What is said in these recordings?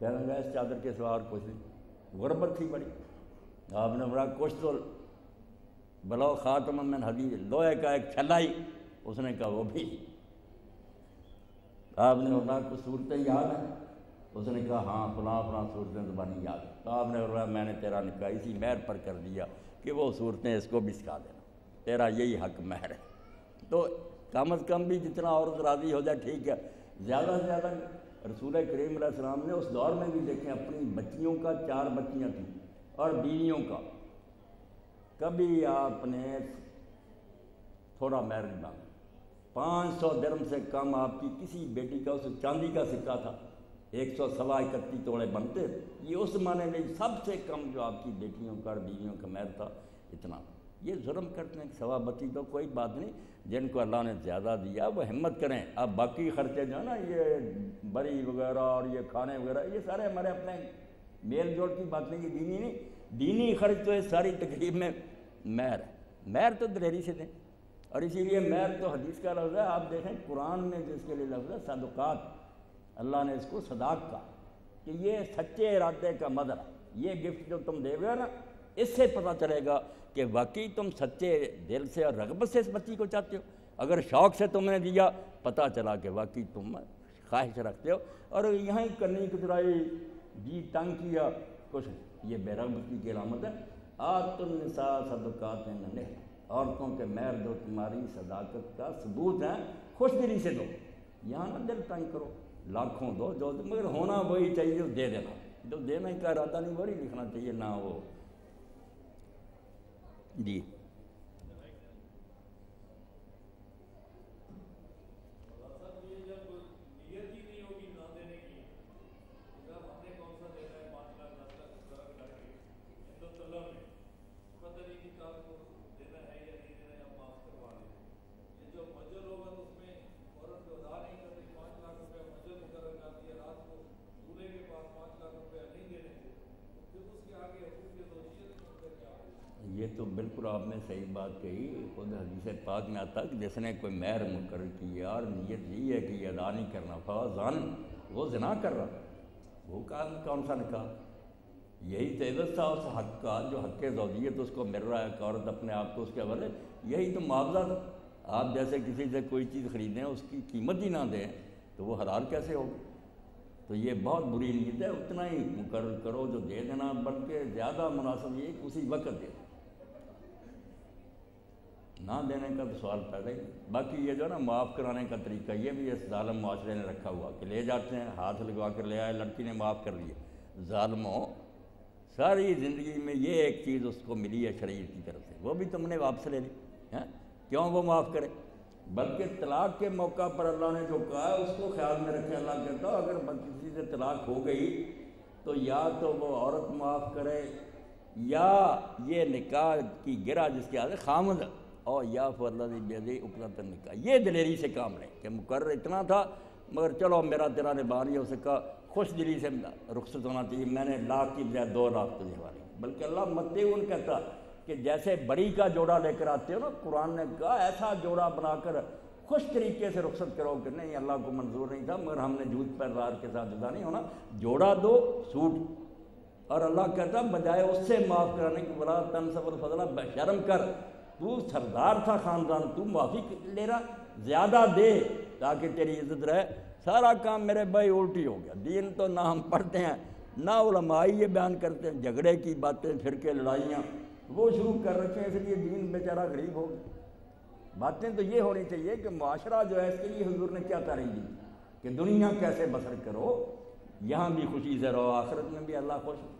کہنے لگا اس چادر کے سوا اور کچھ نہیں، غربت تھی بڑی. آپ نے بڑا کچھ تو بلو خاتم من حدید، لوہے کا ایک چھلائی، اس نے کہا وہ بھی. آپ نے فرمایا کچھ صورتیں یاد ہیں؟ اس نے کہا ہاں فلاں فلاں صورتیں زبانی یاد ہیں. آپ نے فرمایا میں نے تیرا نکاح اسی مہر پر کر دیا کہ وہ صورتیں اس کو بھی سکھا دینا، تیرا یہی حق مہر ہے. تو کم از کم بھی جتنا عورت راضی ہو جائے ٹھیک ہے. زیادہ سے زیادہ رسول کریم علیہ السلام نے اس دور میں بھی دیکھیں اپنی بچیوں کا 4 بچیاں تھیں اور بیویوں کا کبھی آپ نے تھوڑا مہر نہیں مانگا. 500 درہم سے کم آپ کی کسی بیٹی کا، اس چاندی کا سکہ تھا 131 توڑے بنتے، یہ اس زمانے میں سب سے کم جو آپ کی بیٹیوں کا اور بیویوں کا مہر تھا اتنا. یہ ظلم کرتے ہیں، ثوابتی تو کوئی بات نہیں، جن کو اللہ نے زیادہ دیا وہ ہمت کریں. اب باقی خرچے جو ہے نا یہ بری وغیرہ اور یہ کھانے وغیرہ یہ سارے ہمارے اپنے میل جوڑ کی بات نہیں، یہ دینی نہیں. دینی خرچ تو اس ساری تقریب میں مہر ہے. مہر تو دلیری سے دیں، اور اسی لیے مہر تو حدیث کا لفظ ہے. آپ دیکھیں قرآن میں جس کے لیے لفظ ہے صدقات، اللہ نے اس کو صداق کہا کہ یہ سچے ارادے کا مظہر ہے. یہ گفٹ جو تم دے گے نا، اس سے پتہ چلے گا کہ واقعی تم سچے دل سے اور رغبت سے اس بچی کو چاہتے ہو. اگر شوق سے تم نے دیا، پتہ چلا کہ واقعی تم خواہش رکھتے ہو، اور یہاں ہی کرنی کترائی جی تنگ کیا کچھ، یہ بے رغبتی کی علامت ہے. آت النساء صدقاتہن، عورتوں کے مہر دو تمہاری صداقت کا ثبوت ہے، خوش دلی سے دو. یہاں نہ دل تنگ کرو، لاکھوں دو جو مگر ہونا وہی چاہیے جو دے دینا. جو دینے کا ارادہ نہیں وہی لکھنا چاہیے نہ وہ. جی یہ تو بالکل آپ نے صحیح بات کہی. خود حدیث پاک میں آتا کہ جس نے کوئی مہر مقرر کیا اور نیت یہ ہے کہ یہ ادا نہیں کرنا، فَوَزَانٍ، وہ زنا کر رہا. وہ کون سا نکاح؟ یہی تو عوض تھا اس حق کا جو حق زوجیت اس کو مل رہا ہے کہ عورت اپنے آپ کو اس کے حوالے، یہی تو معاوضہ تھا. آپ جیسے کسی سے کوئی چیز خریدیں اس کی قیمت ہی نہ دیں تو وہ حلال کیسے ہوگی؟ تو یہ بہت بری نیت ہے. اتنا ہی مقرر کرو جو دے دینا، بلکہ زیادہ مناسب یہ کہ اسی وقت دے. نہ دینے کا تو سوال پیدا ہی. باقی یہ جو ہے نا معاف کرانے کا طریقہ، یہ بھی اس ظالم معاشرے نے رکھا ہوا کہ لے جاتے ہیں ہاتھ لگوا کر لے آئے، لڑکی نے معاف کر لیا. ظالموں، ساری زندگی میں یہ ایک چیز اس کو ملی ہے شریعت کی طرف سے، وہ بھی تم نے واپس لے لی. کیوں وہ معاف کرے؟ بلکہ طلاق کے موقع پر اللہ نے جو کہا ہے اس کو خیال میں رکھے. اللہ کہتا ہے اگر کسی سے طلاق ہو گئی تو یا تو وہ عورت معاف کرے، یا یہ نکاح کی گرہ جس کے آگے خامد اور یا فالذی بیدہ عقدۃ النکاح، یہ دلیری سے کام لیں کہ مقرر اتنا تھا مگر چلو میرا تیرا نبھا نہیں ہو سکا، خوش دلی سے رخصت ہونا چاہیے. میں نے لاکھ کی بجائے 2 لاکھ تجھے والی. بلکہ اللہ متعون کہتا کہ جیسے بڑی کا جوڑا لے کر آتے ہو نا، قرآن نے کہا ایسا جوڑا بنا کر خوش طریقے سے رخصت کرو کہ نہیں اللہ کو منظور نہیں تھا مگر ہم نے جھوٹ پر رار کے ساتھ جدا نہیں ہونا، جوڑا دو سوٹ. اور اللہ کہتا بجائے اس سے معاف کرانے کی ولا تنسوا الفضل، شرم کر، تو سردار تھا خاندان، تو معافی لے رہا، زیادہ دے تاکہ تیری عزت رہے. سارا کام میرے بھائی الٹی ہو گیا. دین تو نہ ہم پڑھتے ہیں نہ علماء یہ بیان کرتے ہیں، جھگڑے کی باتیں، فرقے، لڑائیاں وہ شروع کر رکھے ہیں، اس لیے دین بیچارہ غریب ہو گیا. باتیں تو یہ ہونی چاہیے کہ معاشرہ جو ہے اس کے لیے حضور نے کیا تعلیم دی کہ دنیا کیسے بسر کرو، یہاں بھی خوشی سے رہو، آخرت میں بھی اللہ خوش ہو.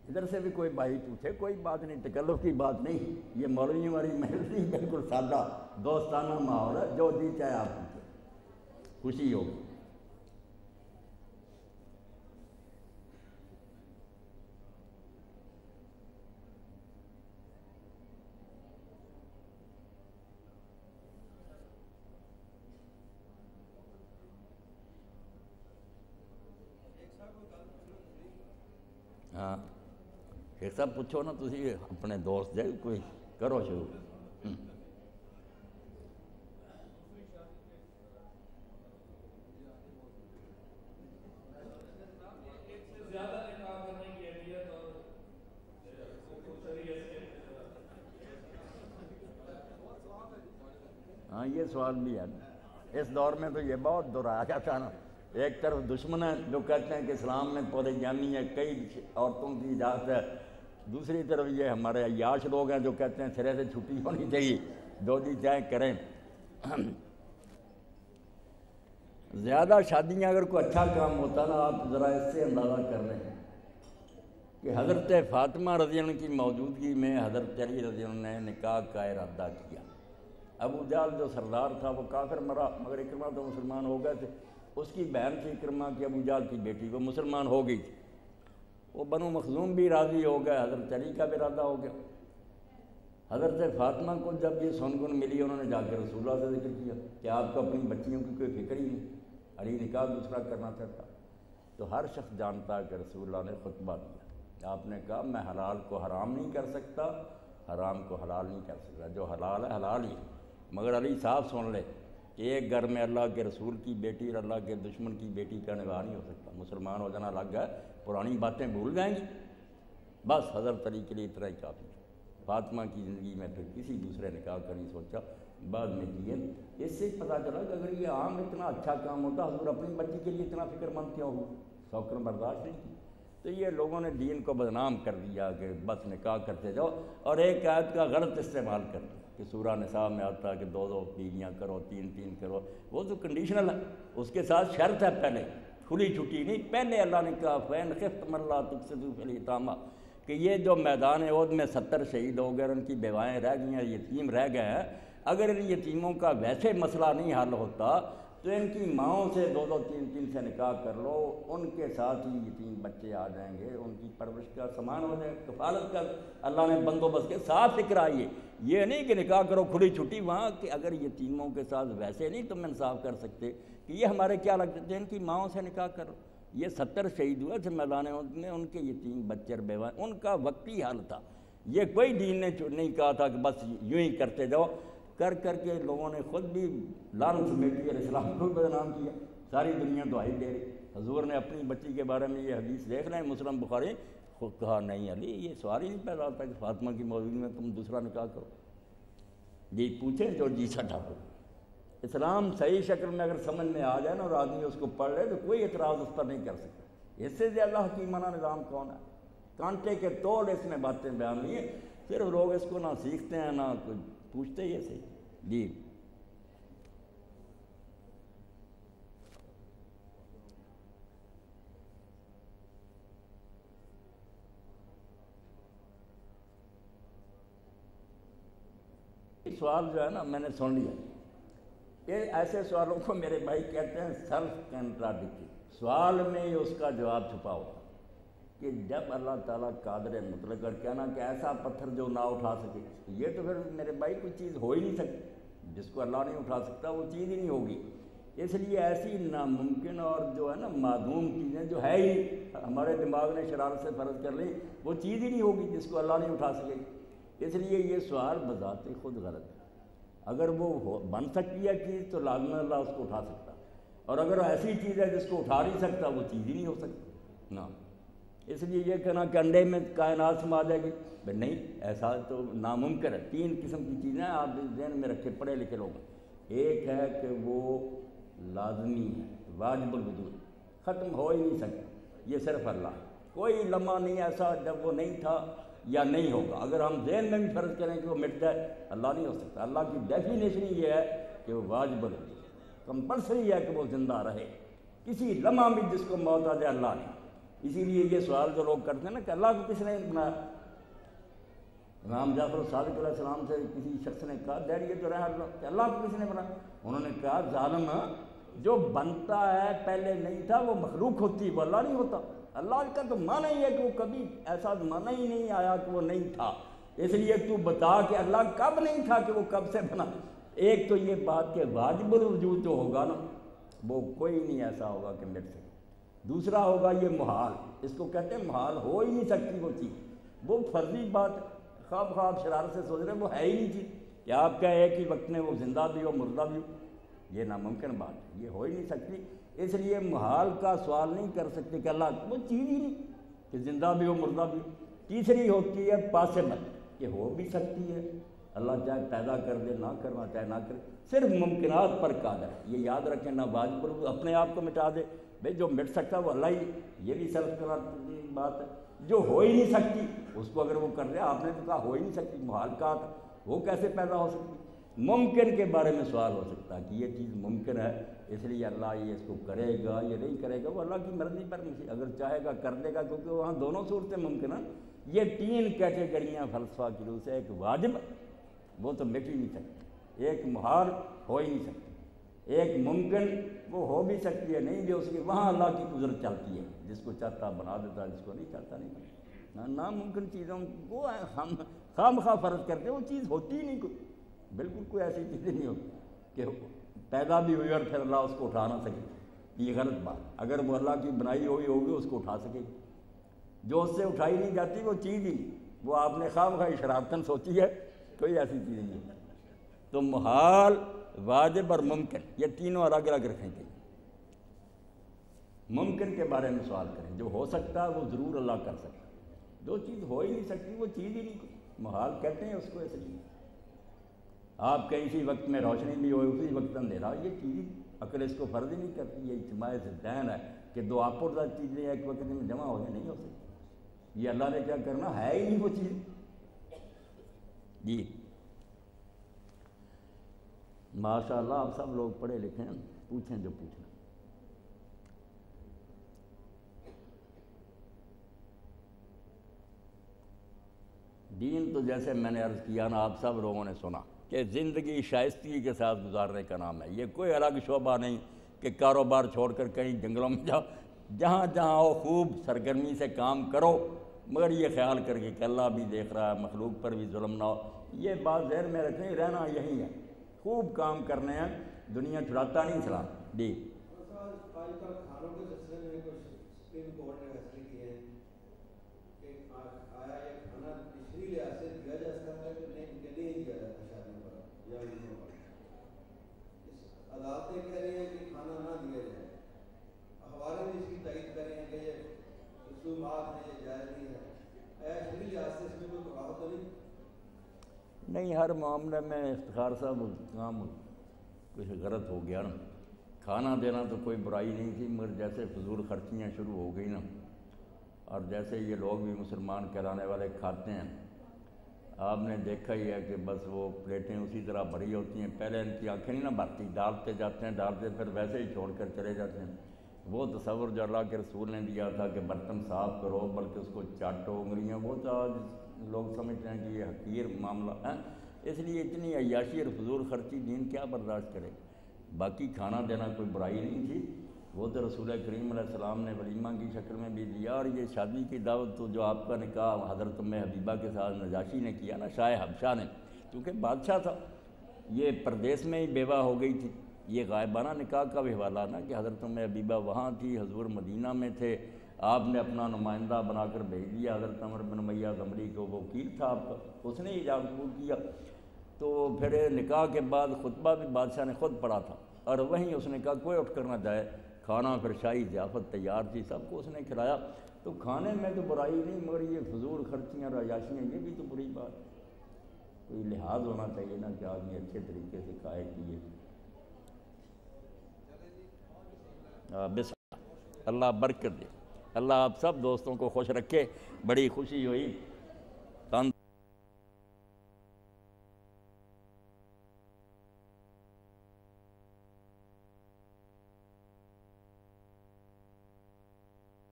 ادھر سے بھی کوئی بھائی پوچھے کوئی بات نہیں، تکلف کی بات نہیں، یہ مولوی ہماری محل نہیں، بالکل سادہ دوستانہ ماحول ہے، جو جی چاہے آپ پوچھے، خوشی ہوگی. ہاں شیخ صاحب پوچھو نا، تسی اپنے دوست جائے کوئی کرو شروع. یہ سوال بھی ہے نا، اس دور میں تو یہ بہت دہرایا جاتا نا، ایک طرف دشمن ہیں جو کہتے ہیں کہ اسلام میں پودے جامی ہے، کئی عورتوں کی اجازت ہے، دوسری طرف یہ ہمارے عیاش لوگ ہیں جو کہتے ہیں سرے سے چھٹی ہونی چاہیے، جو جی چاہیں کریں۔ زیادہ شادیاں اگر کوئی اچھا کام ہوتا نا، آپ ذرا اس سے اندازہ کر رہے ہیں کہ حضرت فاطمہ رضی اللہ عنہ کی موجودگی میں حضرت علی رضی اللہ عنہ نے نکاح کا ارادہ کیا۔ ابو جہل جو سردار تھا وہ کافر مرا، مگر اکرمہ تو مسلمان ہو گئے تھے، اس کی بہن تھی اکرمہ کی ابو جہل کی بیٹی، وہ مسلمان ہو گئی تھی، وہ بنو مخزوم بھی راضی ہو گئے، حضرت علی کا بھی ارادہ ہو گیا۔ حضرت فاطمہ کو جب یہ سنگن ملی، انہوں نے جا کے رسول اللہ سے ذکر کیا کہ آپ کو اپنی بچیوں کی کوئی فکر ہی نہیں، علی نکاح دوسرا کرنا چاہتا۔ تو ہر شخص جانتا ہے کہ رسول اللہ نے خطبہ دیا، آپ نے کہا میں حلال کو حرام نہیں کر سکتا، حرام کو حلال نہیں کر سکتا، جو حلال ہے حلال ہی ہے۔ مگر علی صاحب سن لے کہ ایک گھر میں اللہ کے رسول کی بیٹی اور اللہ کے دشمن کی بیٹی کا نکاح نہیں ہو سکتا، مسلمان ہو جانا لگ گئے، پرانی باتیں بھول جائیں گی، بس حضرت علی کے لیے اتنا ہی کافی۔ فاطمہ کی زندگی میں پھر کسی دوسرے نکاح کا نہیں سوچا، بعد میں کیے۔ اس سے پتہ چلا کہ اگر یہ عام اتنا اچھا کام ہوتا، حضور اپنی بچی کے لیے اتنا فکر مند کیوں ہو، سوکر برداشت نہیں کی۔ تو یہ لوگوں نے دین کو بدنام کر دیا کہ بس نکاح کرتے جاؤ، اور ایک آیت کا غلط استعمال کر دیا کہ سورہ نساء میں آتا ہے کہ 2 بیویاں کرو، 3 کرو، وہ تو کنڈیشنل ہے، اس کے ساتھ شرط ہے پہلے، کھلی چھٹی نہیں۔ پہلے اللہ نے کہا فَإِنْ خِفْتُمْ أَلَّا تُقْسِطُوا فِي الْيَتَامَىٰ، کہ یہ جو میدان عہد میں 70 شہید ہو گئے، ان کی بیوائیں رہ گئی ہیں، یتیم رہ گئے ہیں، اگر ان یتیموں کا ویسے مسئلہ نہیں حل ہوتا تو ان کی ماؤں سے 2 3 سے نکاح کر لو، ان کے ساتھ ہی یتیم بچے آ جائیں گے، ان کی پرورش کا سامان ہو جائے، کفالت کا اللہ نے بندوبست کے صاف فکر آئیے۔ یہ نہیں کہ نکاح کرو کھلی چھٹی، وہاں کہ اگر یتیموں کے ساتھ ویسے نہیں تم انصاف کر سکتے کہ یہ ہمارے کیا لگتے تھے، ان کی ماؤں سے نکاح کرو۔ یہ 70 شہید ہوئے تھے میدان عہد میں، ان کے یتیم بچے اور بیوائیں، ان کا وقتی حال تھا۔ یہ کوئی دین نے نہیں کہا تھا کہ بس یوں ہی کرتے جاؤ، کر کے لوگوں نے خود بھی لعنت سمیٹی اور اسلام کو بدنام کیا، ساری دنیا دعائی دے رہی۔ حضور نے اپنی بچی کے بارے میں یہ حدیث دیکھ رہے ہیں مسلم بخاری، خود کہا نہیں علی، یہ سوال ہی نہیں پیدا ہوتا کہ فاطمہ کی موجودگی میں تم دوسرا نکاح کرو، جی پوچھیں جو جی سٹا ہو۔ اسلام صحیح شکل میں اگر سمجھ میں آ جائے نا اور آدمی اس کو پڑھ لے تو کوئی اعتراض اس پر نہیں کر سکتا۔ اس سے زیادہ حکیمانہ نظام کون ہے؟ کانٹے کے تول اس میں باتیں بیان ہوئی ہیں، صرف لوگ اس کو نہ سیکھتے ہیں نہ کوئی پوچھتے ہی ایسے جی۔ سوال جو ہے نا میں نے سن لیا، یہ ایسے سوالوں کو میرے بھائی کہتے ہیں سیلف کنٹراڈکٹری، سوال میں ہی اس کا جواب چھپا ہوا کہ جب اللہ تعالیٰ قادر مطلق اور کہنا کہ ایسا پتھر جو نہ اٹھا سکے، یہ تو پھر میرے بھائی کوئی چیز ہو ہی نہیں سکتی، جس کو اللہ نہیں اٹھا سکتا وہ چیز ہی نہیں ہوگی۔ اس لیے ایسی ناممکن اور جو ہے نا معدوم چیزیں جو ہے ہی ہمارے دماغ نے شرارت سے فرض کر لی، وہ چیز ہی نہیں ہوگی جس کو اللہ نہیں اٹھا سکے۔ اس لیے یہ سوال بذات خود غلط ہے۔ اگر وہ بن سکتی ہے چیز تو لازم اللہ اس کو اٹھا سکتا، اور اگر ایسی چیز ہے جس کو اٹھا نہیں سکتا وہ چیز ہی نہیں ہو سکتی نا۔ اس لیے یہ کہنا کہ انڈے میں کائنات سما جائے گی، نہیں، ایسا تو ناممکن ہے۔ 3 قسم کی چیزیں آپ ذہن میں رکھے پڑھے لکھے لوگ، ایک ہے کہ وہ لازمی ہے، واجب الوجود، ختم ہو ہی نہیں سکتا، یہ صرف اللہ ہے، کوئی لمحہ نہیں ایسا جب وہ نہیں تھا یا نہیں ہوگا۔ اگر ہم ذہن میں بھی فرض کریں کہ وہ مٹ جائے، اللہ نہیں ہو سکتا۔ اللہ کی ڈیفینیشن یہ ہے کہ وہ واجب الوجود، کمپلسری ہے کہ وہ زندہ رہے، کسی لمحہ بھی جس کو موت آ جائے اللہ نہیں۔ اسی لیے یہ سوال جو لوگ کرتے ہیں نا کہ اللہ کو کس نے بنایا، امام جعفر صادق علیہ السلام سے کسی شخص نے کہا ڈیڈی یہ تو رہا کہ اللہ کو کس نے بنایا، انہوں نے کہا ظالم جو بنتا ہے پہلے نہیں تھا، وہ مخلوق ہوتی، وہ اللہ نہیں ہوتا۔ اللہ کا تو معنی ہی ہے کہ وہ کبھی ایسا معنی ہی نہیں آیا کہ وہ نہیں تھا، اس لیے تو بتا کہ اللہ کب نہیں تھا کہ وہ کب سے بنا۔ ایک تو یہ بات کہ واجب الوجود جو ہوگا نا وہ کوئی نہیں ایسا ہوگا کہ مٹ سکے، دوسرا ہوگا یہ محال، اس کو کہتے ہیں محال، ہو ہی نہیں سکتی وہ چیز، وہ فرضی بات، خواب شرارت سے سوچ رہے ہیں، وہ ہے ہی نہیں چیز کہ آپ کا ایک ہی وقت میں وہ زندہ بھی ہو مردہ بھی ہو، یہ ناممکن بات ہے، یہ ہو ہی نہیں سکتی۔ اس لیے محال کا سوال نہیں کر سکتے کہ اللہ وہ چیز ہی نہیں کہ زندہ بھی ہو مردہ بھی ہو۔ تیسری ہوتی ہے پاسبل، کہ ہو بھی سکتی ہے، اللہ چاہے پیدا کر دے، نہ کرنا چاہے نہ کرے، صرف ممکنات پر قادر ہے، یہ یاد رکھیں، نہ واجب پر اپنے آپ کو مٹا دے، بھئی جو مٹ سکتا ہے وہ اللہ ہی، یہ بھی سلف کی بات ہے، جو ہو ہی نہیں سکتی اس کو اگر وہ کر دے، آپ نے تو کہا ہو ہی نہیں سکتی، محال کہا تھا، وہ کیسے پیدا ہو سکتی؟ ممکن کے بارے میں سوال ہو سکتا ہے کہ یہ چیز ممکن ہے، اس لیے اللہ یہ اس کو کرے گا یہ نہیں کرے گا، وہ اللہ کی مرضی پر نہیں، اگر چاہے گا کر دے گا، کیونکہ وہاں دونوں صورتیں ممکن ہیں۔ یہ تین کیٹیگریاں فلسفہ کی روح سے، ایک واجب وہ تو مٹ ہی نہیں سکتی، ایک محال ہو ہی نہیں سکتی، ایک ممکن وہ ہو بھی سکتی ہے نہیں بھی ہو سکتی، وہاں اللہ کی قدرت چلتی ہے، جس کو چاہتا بنا دیتا، جس کو نہیں چاہتا نہیں کرتا۔ ناممکن چیزوں وہ ہم خام خواہ فرض کرتے ہیں، وہ چیز ہوتی ہی نہیں، کوئی بالکل کوئی ایسی چیز نہیں ہوتی کہ پیدا بھی ہوئی اور پھر اللہ اس کو اٹھا نہ سکے، یہ غلط بات، اگر وہ اللہ کی بنائی ہوئی ہوگی اس کو اٹھا سکے گی، جو اس سے اٹھائی نہیں جاتی وہ چیز ہی نہیں، وہ آپ نے خواہ خواہ شرارتاً سوچی ہے، کوئی ایسی چیز نہیں ہے۔ تو محال، واجب اور ممکن یہ تینوں الگ الگ رکھیں گے۔ ممکن کے بارے میں سوال کریں، جو ہو سکتا ہے وہ ضرور اللہ کر سکتا ہے، جو چیز ہو ہی نہیں سکتی وہ چیز ہی نہیں، محال کہتے ہیں اس کو، ایسے لیے آپ کہیں اسی وقت میں روشنی بھی ہوئے اسی وقت اندھیرا، یہ چیز عقل اس کو فرض ہی نہیں کرتی، یہ اجتماع سے دین ہے کہ دو اپوزٹ چیزیں ایک وقت میں جمع ہو جائیں، نہیں ہو سکتی، یہ اللہ نے کیا کرنا ہے ہی نہیں وہ چیز۔ جی ماشاء اللہ آپ سب لوگ پڑھے لکھے ہیں، پوچھیں جو پوچھنا۔ دین تو جیسے میں نے عرض کیا نا، آپ سب لوگوں نے سنا کہ زندگی شائستگی کے ساتھ گزارنے کا نام ہے، یہ کوئی الگ شعبہ نہیں کہ کاروبار چھوڑ کر کہیں جنگلوں میں جاؤ، جہاں جہاں ہو خوب سرگرمی سے کام کرو، مگر یہ خیال کر کے کہ اللہ بھی دیکھ رہا ہے، مخلوق پر بھی ظلم نہ ہو، یہ بات ذہن میں رکھیں، رہنا یہی ہے، خوب کام کرنے ہیں، دنیا چھڑاتا نہیں چلا۔ جی آج کل کھانوں کے سلسلے میں کچھ سپریم کورٹ نے فیصلے کیے ہیں کہ آیا یہ کھانا تشریحی لحاظ سے دیا جا سکتا ہے کہ نہیں، کہ نہیں دیا جاتا شادیوں پر یا عیدوں پر، عدالتیں کہہ رہی ہیں کہ کھانا نہ دیا جائے، اخباریں بھی اس کی تائید کر رہی ہیں کہ یہ رسومات ہیں، یہ جائز نہیں ہے، آیا شرعی لحاظ سے اس میں کوئی تفاوت تو نہیں؟ ہر معاملے میں افتخار صاحب کام کچھ غلط ہو گیا نا، کھانا دینا تو کوئی برائی نہیں تھی، مگر جیسے فضول خرچیاں شروع ہو گئی نا، اور جیسے یہ لوگ بھی مسلمان کہلانے والے کھاتے ہیں، آپ نے دیکھا ہی ہے کہ بس وہ پلیٹیں اسی طرح بھری ہوتی ہیں، پہلے ان کی آنکھیں نہیں نہ بھرتی، ڈالتے جاتے ہیں، ڈالتے پھر ویسے ہی چھوڑ کر چلے جاتے ہیں۔ وہ تصور جو اللہ کے رسول نے دیا تھا کہ برتن صاف کرو بلکہ اس کو چاٹو انگلیاں، وہ تو آج لوگ سمجھتے ہیں کہ یہ حقیر معاملہ ہے، اس لیے اتنی عیاشی اور فضول خرچی دین کیا برداشت کرے۔ باقی کھانا دینا کوئی برائی نہیں تھی، وہ تو رسول کریم علیہ السلام نے ولیمہ کی شکل میں بھی دیا، اور یہ شادی کی دعوت تو جو آپ کا نکاح حضرت ام حبیبہ کے ساتھ نجاشی نے کیا نا، شاہ حبشہ نے، کیونکہ بادشاہ تھا، یہ پردیس میں ہی بیوہ ہو گئی تھی، یہ غائبانہ نکاح کا بھی حوالہ نا کہ حضرت ام حبیبہ وہاں تھی، حضور مدینہ میں تھے، آپ نے اپنا نمائندہ بنا کر بھیج دیا حضرت عمر بن امیہ غمری کو، وہ وکیل تھا آپ کا، اس نے ایجاب قبول کیا، تو پھر نکاح کے بعد خطبہ بھی بادشاہ نے خود پڑھا تھا، اور وہیں اس نے کہا کوئی اٹھ کر نہ جائے، کھانا پھر شاہی ضیافت تیار تھی، سب کو اس نے کھلایا، تو کھانے میں تو برائی نہیں، مگر یہ فضول خرچیاں اور عیاشیاں یہ بھی تو بری بات، کوئی لحاظ ہونا چاہیے نا کہ آدمی اچھے طریقے سے کھائے پیے۔ بسم اللہ، اللہ برکت دے، اللہ آپ سب دوستوں کو خوش رکھے، بڑی خوشی ہوئی۔